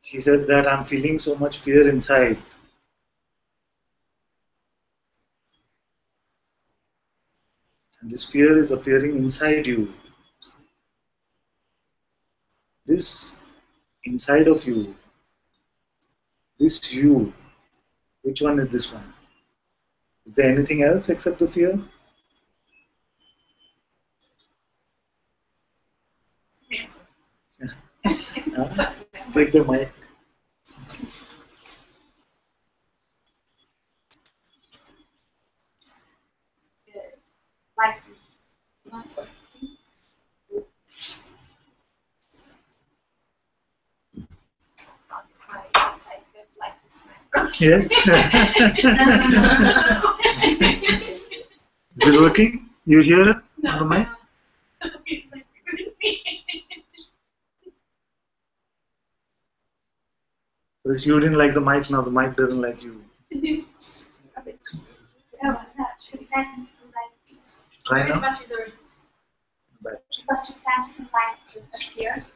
She says that I'm feeling so much fear inside. And this fear is appearing inside you. This inside of you, this you, which one is this one? Is there anything else except the fear? Huh? Take the mic. Like, Yes. Is it working? You hear it on the mic? Because you didn't like the mic, now the mic doesn't like you. Try now. But because sometimes the light appears.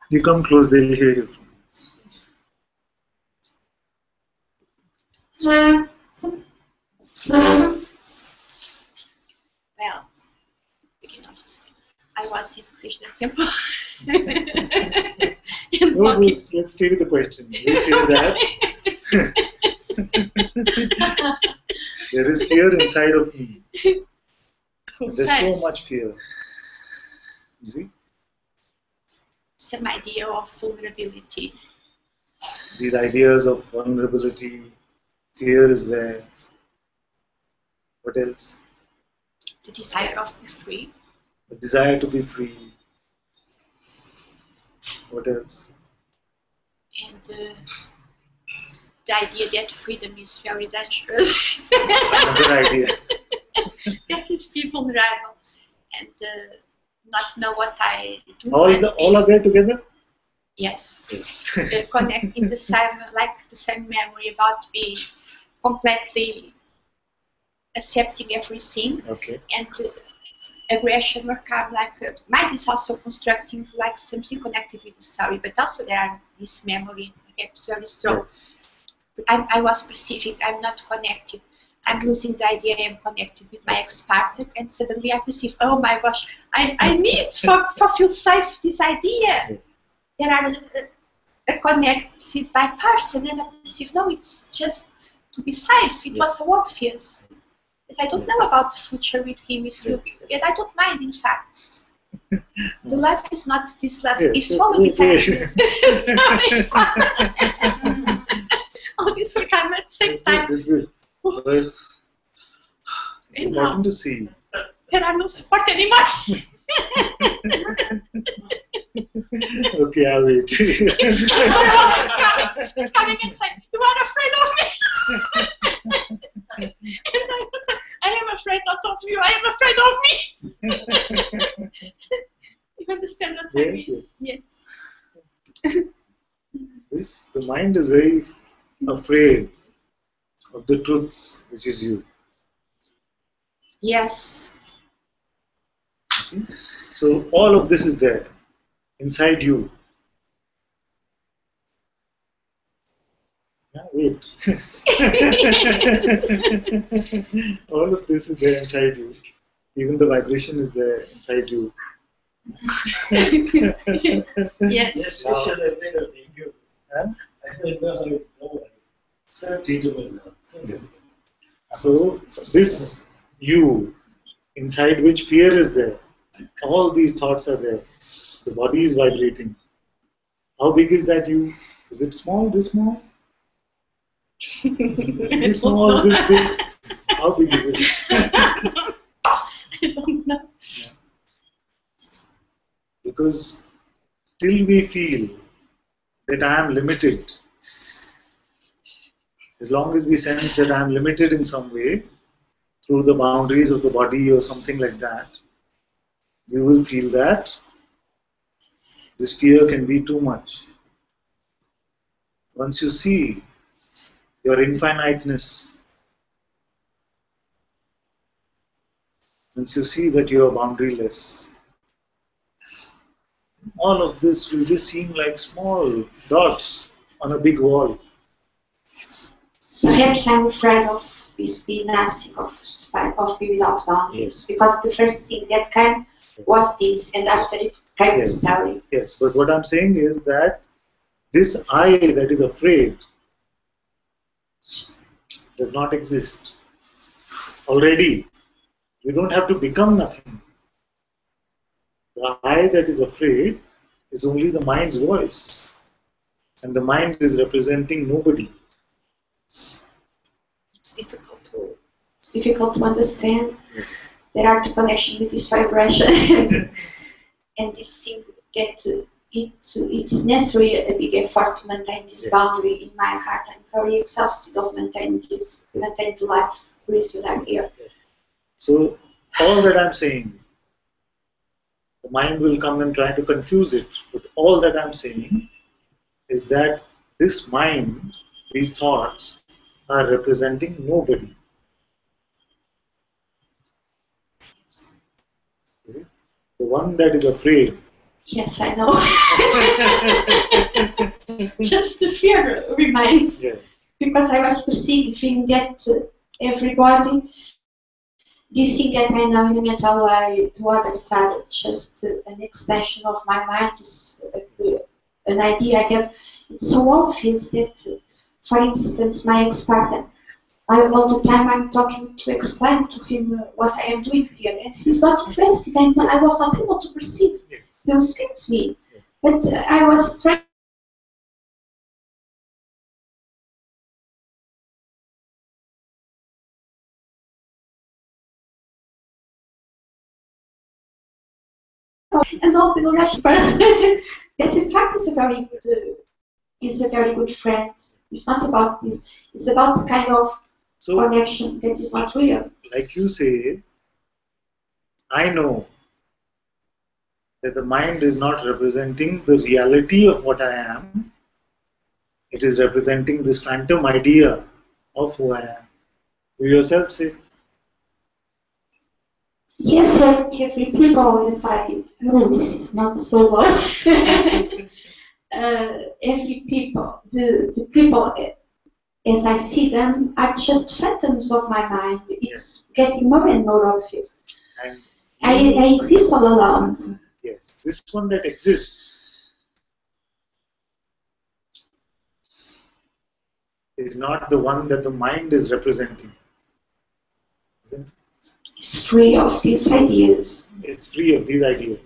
you come close, they'll hear you. Well, I was in Krishna temple. No, let's stay with the question. You say that there is fear inside of me. There's so much fear. You see? Some idea of vulnerability. These ideas of vulnerability, fear is there. What else? The desire of be free. The desire to be free. What else? And the idea that freedom is very dangerous. Another idea. That is be vulnerable and not know what I do. All are there together? Yes. Connect in the same memory about being completely accepting everything. Okay. And aggression will come mind is also constructing like something connected with the story, but also there are this memory perhaps very strong. I was perceiving I'm not connected. I'm losing the idea I am connected with my ex-partner, and suddenly I perceive, oh my gosh, I need for feel safe this idea. There are a connected by person, and I perceive, no, it's just to be safe. It was obvious. That I don't know about the future with him, yet I don't mind, in fact. The love is not this love, it's follow this idea. All this will come at the same time. That's good. Well, it's important to see. There are no support anymore. Okay, I'll wait. It's coming and saying, you are afraid of me. And I was like, I am afraid not of you, I am afraid of me. You understand what I mean? Yes. The mind is very afraid of the truths, which is you. Yes. Okay? So all of this is there, inside you. Wait. All of this is there inside you. Even the vibration is there inside you. Yes. So this you, inside which fear is there, all these thoughts are there. The body is vibrating. How big is that you? Is it small, this small? This small, this big? How big is it? I don't know. Yeah. Because till we feel that I am limited, as long as we sense that I am limited in some way, through the boundaries of the body or something like that, you will feel that this fear can be too much. Once you see your infiniteness, once you see that you are boundaryless, all of this will just seem like small dots on a big wall. Perhaps I'm afraid of this being nothing, of be without boundaries. Yes. Because the first thing that came was this, and after it came the Yes. story. Yes, but what I'm saying is that this I that is afraid does not exist. Already, you don't have to become nothing. The I that is afraid is only the mind's voice, and the mind is representing nobody. It's difficult to understand. There are the connection with this vibration and this thing that it's necessary a big effort to maintain this boundary in my heart. I'm very exhausted of maintaining the life reason I'm here. So all that I'm saying, the mind will come and try to confuse it, but all that I'm saying is that this mind, these thoughts, are representing nobody. Is it? The one that is afraid. Yes, I know. Just the fear remains. Yeah. Because I was perceiving that everybody, this thing that I know in a mental way, to others are just an extension of my mind, is an idea I have. It's so obvious that, for instance, my ex-partner, all the time I'm talking to explain to him what I am doing here, and he's not interested. I was not able to perceive. He respects me, but I was trying. And not the Russian person. That in fact is a very good friend. It's not about this. It's about the kind of connection that is not real. Like you say, I know that the mind is not representing the reality of what I am. It is representing this phantom idea of who I am. You yourself say. Yes, every people, as I, oh, this is not so well. Every people, the people, as I see them, are just phantoms of my mind. It's getting more and more obvious. And I exist all alone. Yes, this one that exists is not the one that the mind is representing. Isn't it? It's free of these ideas. It's free of these ideas.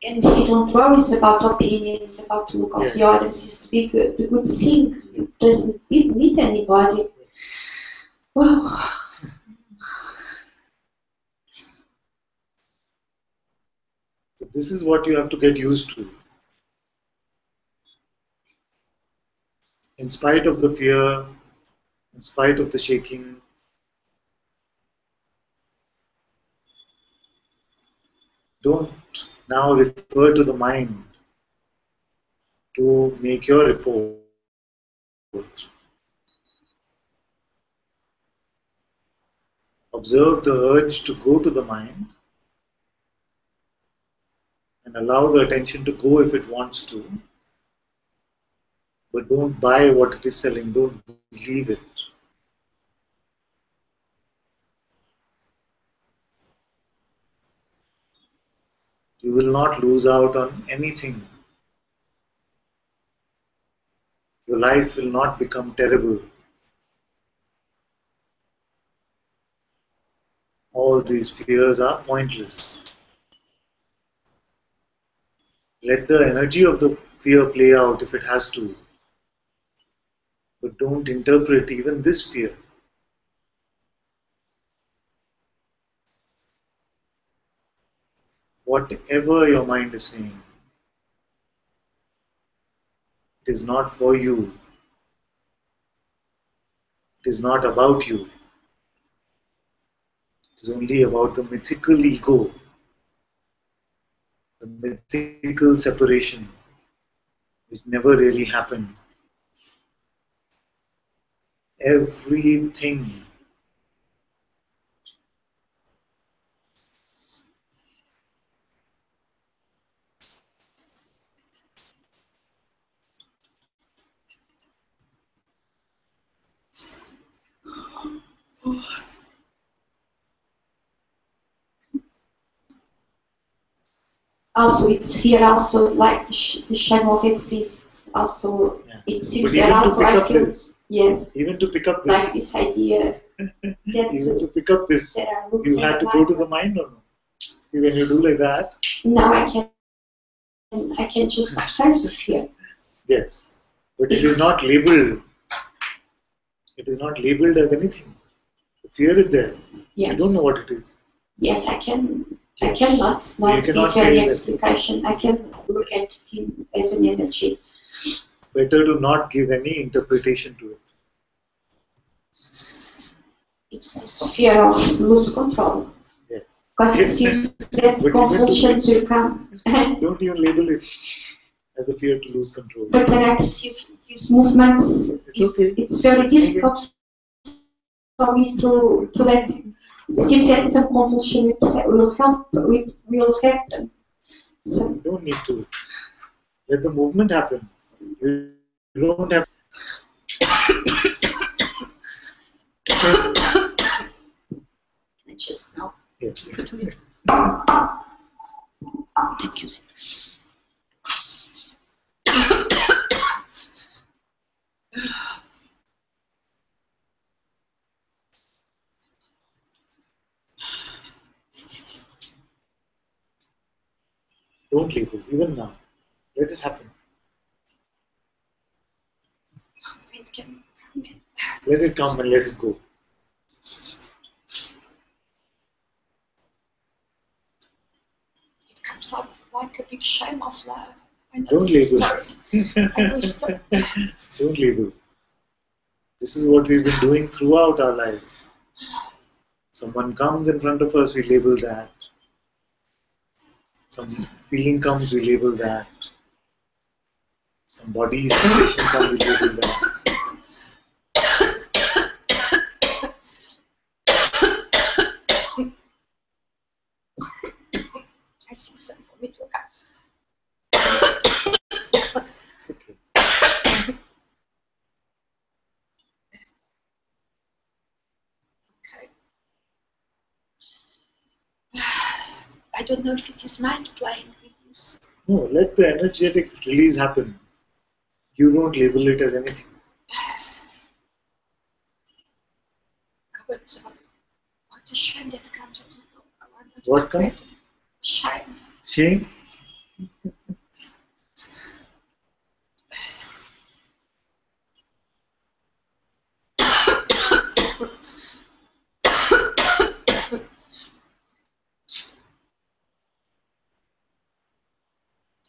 And he don't worry about opinions, about the look of the audience. It's the good thing. It doesn't need anybody. Wow. But this is what you have to get used to. In spite of the fear, in spite of the shaking, don't now refer to the mind to make your report. Observe the urge to go to the mind and allow the attention to go if it wants to, but don't buy what it is selling, don't believe it. You will not lose out on anything. Your life will not become terrible. All these fears are pointless. Let the energy of the fear play out if it has to, but don't interpret even this fear. Whatever your mind is saying, it is not for you. It is not about you. It is only about the mythical ego, the mythical separation, which never really happened. Everything Also, it's here also like the shame of exist. Also, it seems But that even to also pick I up feel this, yes, even to pick up like this, this idea that even to pick up this, there are looks you in had the to go to mind. the mind or no? See, when you do like that, Now I can just observe the fear. yes, but it is not labeled. It is not labeled as anything. The fear is there. Yes. You don't know what it is. Yes, I can. I Yes. cannot So you not cannot give any say that. explanation. I can look at him as an energy. Better to not give any interpretation to it. It's this fear of lose control. Yeah. Because it seems that But confusions will come. Don't even label it as a fear to lose control. But when I perceive these movements, it's very difficult for me to let it seems that some convulsion will happen. So You don't need to. Let the movement happen. You don't have. I just now Yes. do it. Thank you. Don't label, even now. Let it happen. It can come in. Let it come and let it go. It comes up like a big shame of love. I know Don't this label. story. I know this story. Don't label. This is what we've been doing throughout our life. Someone comes in front of us, we label that. Some feeling comes, we label that. Some body sensation comes, we label that. I think some for me to look at. It's okay. Okay. I don't know if it is mind playing with this. No, let the energetic release happen. You don't label it as anything. But what a shame that comes. I don't know. I want to What comes? create shame. Shame?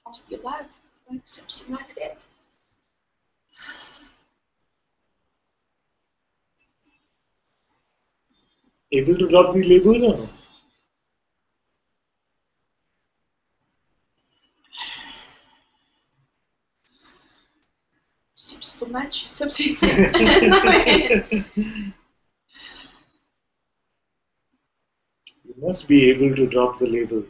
Of your life, like something like that. Able to drop these labels or no? Seems too much. Something. You must be able to drop the label.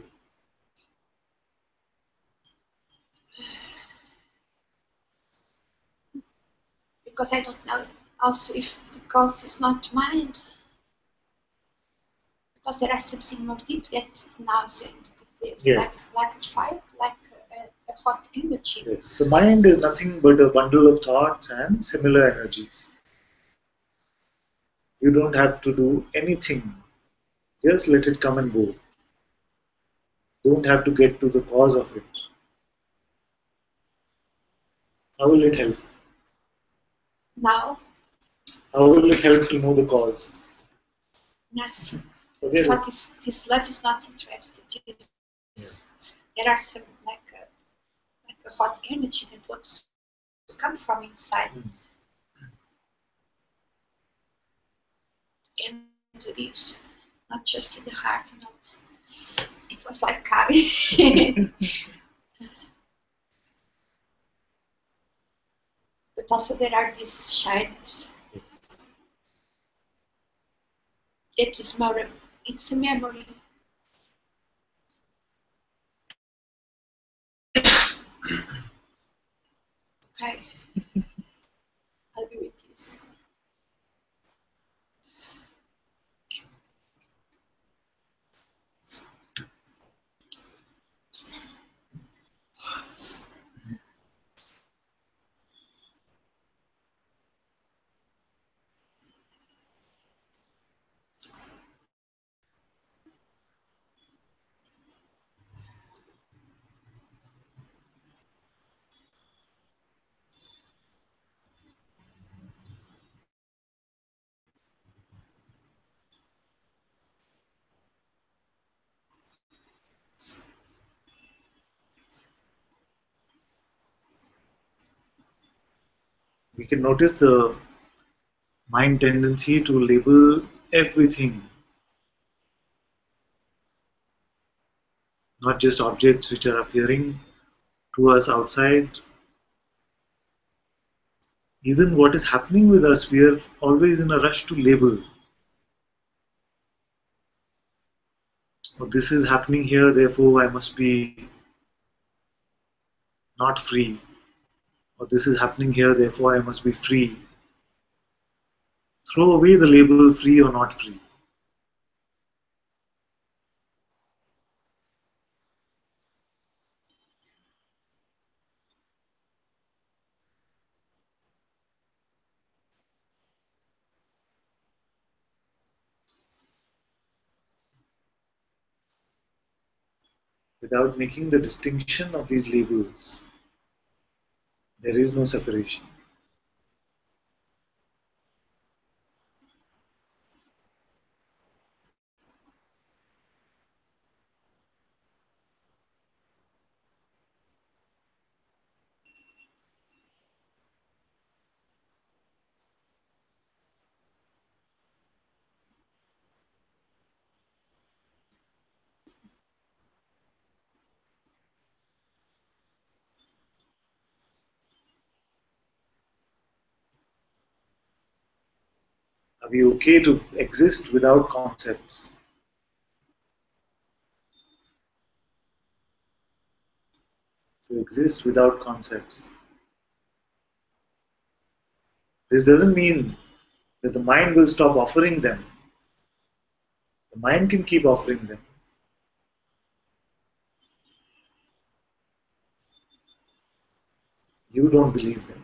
Because I don't know also if the cause is not mind. Because there are something more deep that now there's Yes. like a fire, like a hot energy. Yes. The mind is nothing but a bundle of thoughts and similar energies. You don't have to do anything. Just let it come and go. Don't have to get to the cause of it. How will it help? Now, How will it help to know the cause? nothing. Forget it. But this love is not interested. There are some like a hot energy that wants to come from inside. And it is not just in the heart, you know. It was like coming. But also there are these shines. Yes. It is more, it's a memory. Okay. I'll be with this. We can notice the mind tendency to label everything, not just objects which are appearing to us outside. Even what is happening with us, we are always in a rush to label. Oh, this is happening here, therefore I must be not free. Or this is happening here, therefore I must be free. Throw away the label free or not free. Without making the distinction of these labels, there is no separation. Are we okay to exist without concepts? To exist without concepts. This doesn't mean that the mind will stop offering them. The mind can keep offering them. You don't believe them.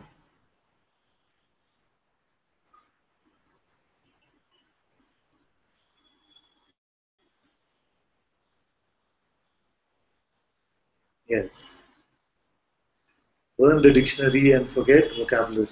Yes. Burn the dictionary and forget vocabulary.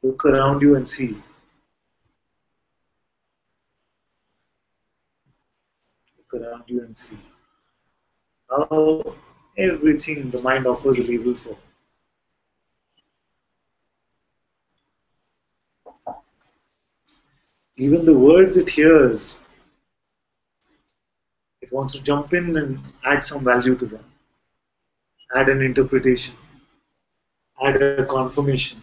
Look around you and see. Look around you and see how everything the mind offers a label for. Even the words it hears, it wants to jump in and add some value to them, add an interpretation, add a confirmation.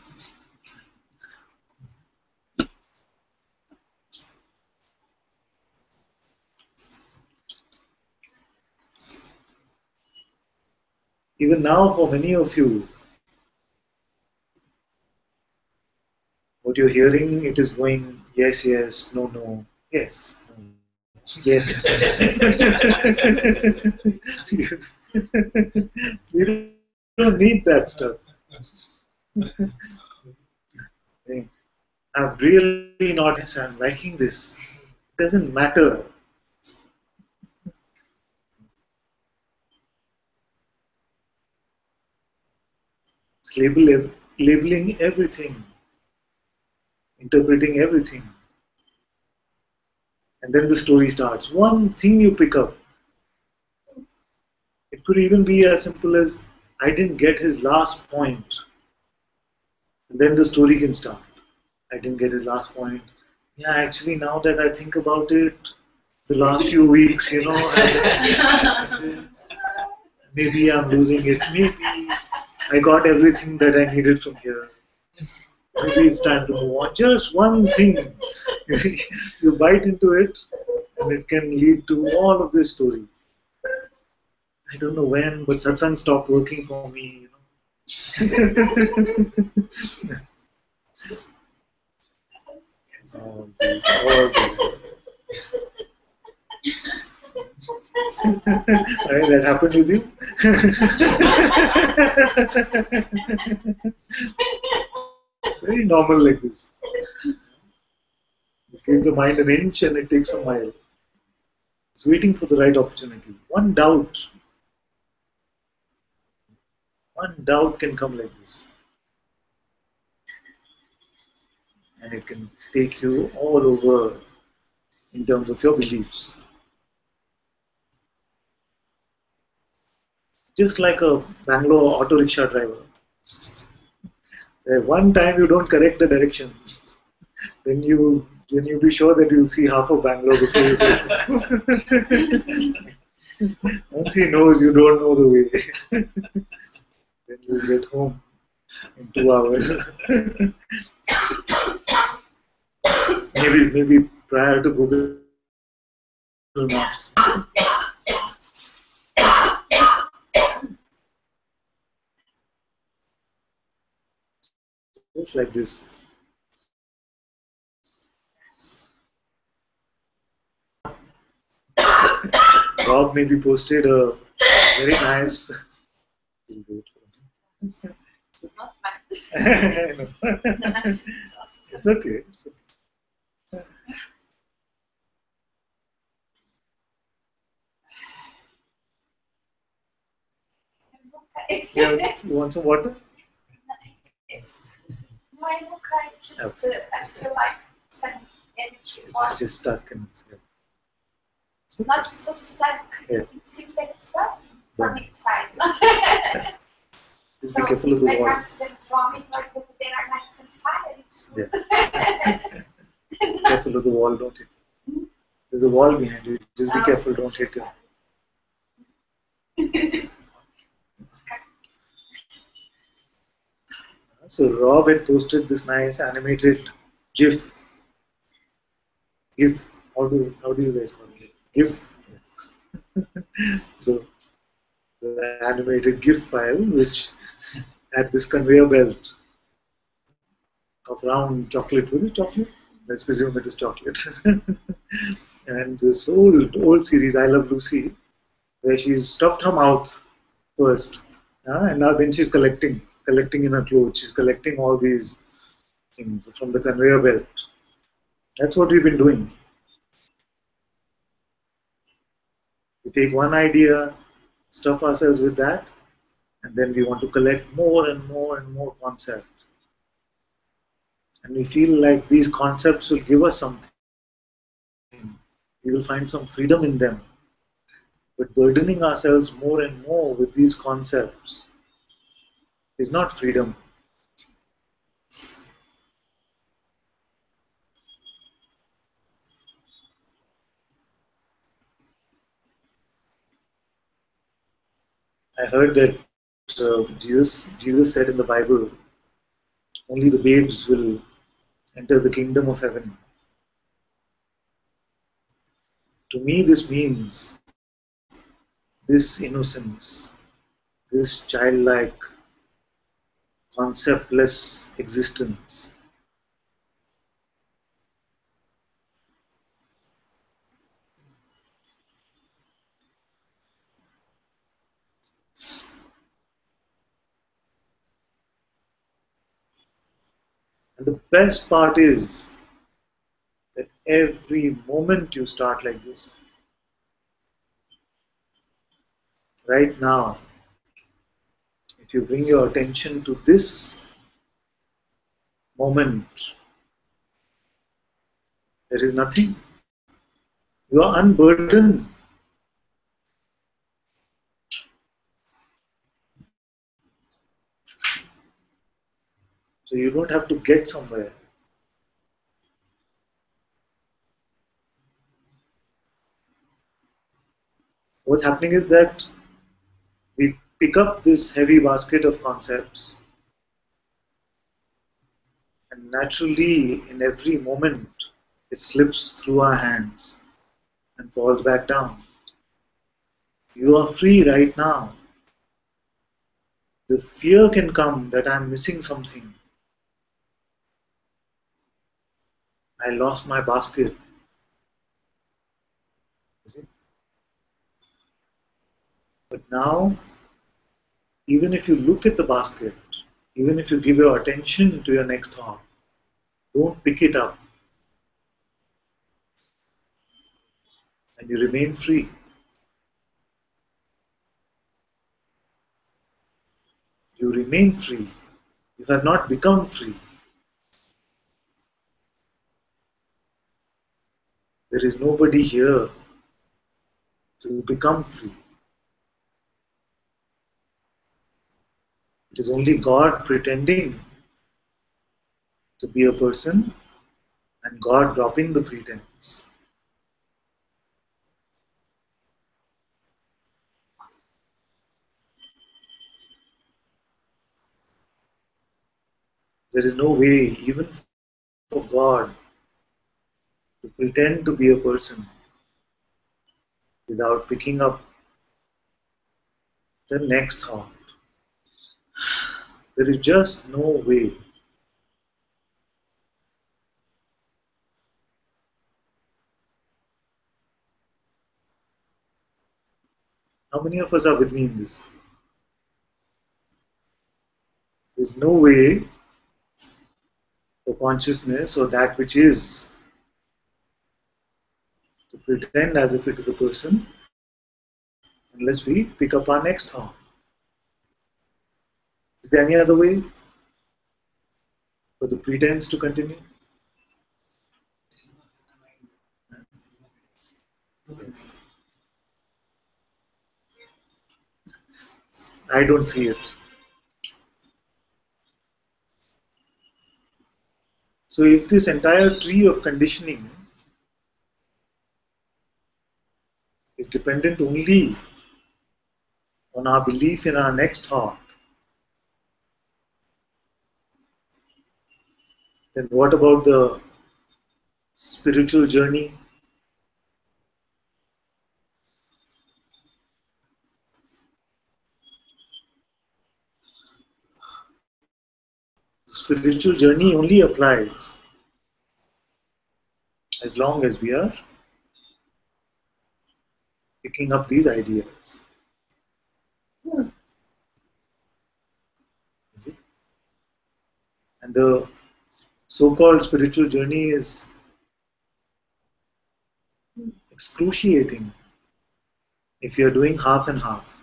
Even now, for many of you, what you're hearing, it is going yes, yes, no, no, yes, no, yes. Yes. We don't need that stuff. I'm really not, yes, I'm liking this. It doesn't matter. It's labeling everything, interpreting everything. And then the story starts. One thing you pick up. It could even be as simple as, I didn't get his last point. And then the story can start. I didn't get his last point. Yeah, actually, now that I think about it, the last few weeks, maybe I'm losing it. Maybe I got everything that I needed from here. Maybe it's time to move on. Just one thing. You bite into it, and it can lead to all of this story. I don't know when, but satsang stopped working for me. All this. That happened with you? It's very normal like this. It gives the mind an inch and it takes a mile. It's waiting for the right opportunity. One doubt can come like this, and it can take you all over in terms of your beliefs. Just like a Bangalore auto rickshaw driver. One time you don't correct the direction, then you be sure that you'll see half of Bangalore before you do. Once he knows you don't know the way, then you'll get home in 2 hours. maybe prior to Google Maps. Just like this. Rob maybe posted a very nice. It's not bad. No. It's okay. It's okay. You want some water? No, I'm okay. Just I feel like some energy. It's just stuck in its head. It's not so stuck. Yeah. It seems like it's stuck from Yeah. inside. Just be careful of the wall. I can't send from it, like there are like some fire. Yeah. Careful of the wall, don't hit. There's a wall behind you. Just be careful, don't hit it. So Rob had posted this nice animated GIF. GIF. How do you guys call it? GIF. Yes. the animated GIF file, which had this conveyor belt of round chocolate. Was it chocolate? Let's presume it is chocolate. And this old series, I Love Lucy, where she's stuffed her mouth first, and now then she's collecting in her clothes. She's collecting all these things from the conveyor belt. That's what we've been doing. We take one idea, stuff ourselves with that, and then we want to collect more and more and more concepts. And we feel like these concepts will give us something. We will find some freedom in them. But burdening ourselves more and more with these concepts is not freedom. I heard that Jesus said in the Bible, only the babes will enter the kingdom of heaven. To me, this means this innocence, this childlike, conceptless existence. And the best part is that every moment you start like this, right now, if you bring your attention to this moment, there is nothing. You are unburdened. So you don't have to get somewhere. What's happening is that we pick up this heavy basket of concepts, and naturally, in every moment, it slips through our hands and falls back down. You are free right now. The fear can come that I'm missing something. I lost my basket. You see? But now, even if you look at the basket, even if you give your attention to your next thought, don't pick it up. and you remain free. You remain free. You have not become free. There is nobody here to become free. It is only God pretending to be a person and God dropping the pretense. There is no way, even for God, to pretend to be a person without picking up the next thought. There is just no way. How many of us are with me in this? There is no way for consciousness or that which is to pretend as if it is a person unless we pick up our next thought. Is there any other way for the pretense to continue? Yes. I don't see it. So if this entire tree of conditioning is dependent only on our belief in our next thought, then what about the spiritual journey? The spiritual journey only applies as long as we are picking up these ideas. See? And the so-called spiritual journey is excruciating if you're doing half and half.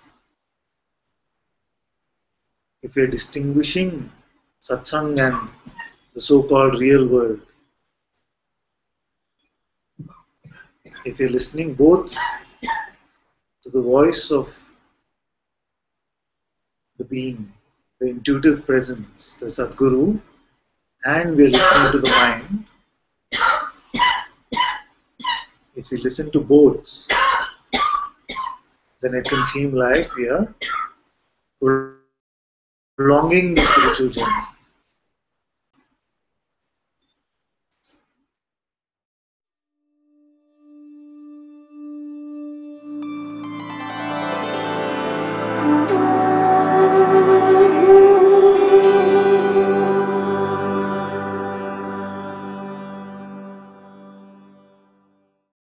If you're distinguishing satsang and the so-called real world, if you're listening both to the voice of the being, the intuitive presence, the Sadguru, and we're listening to the mind, if we listen to both, then it can seem like we are prolonging the spiritual journey.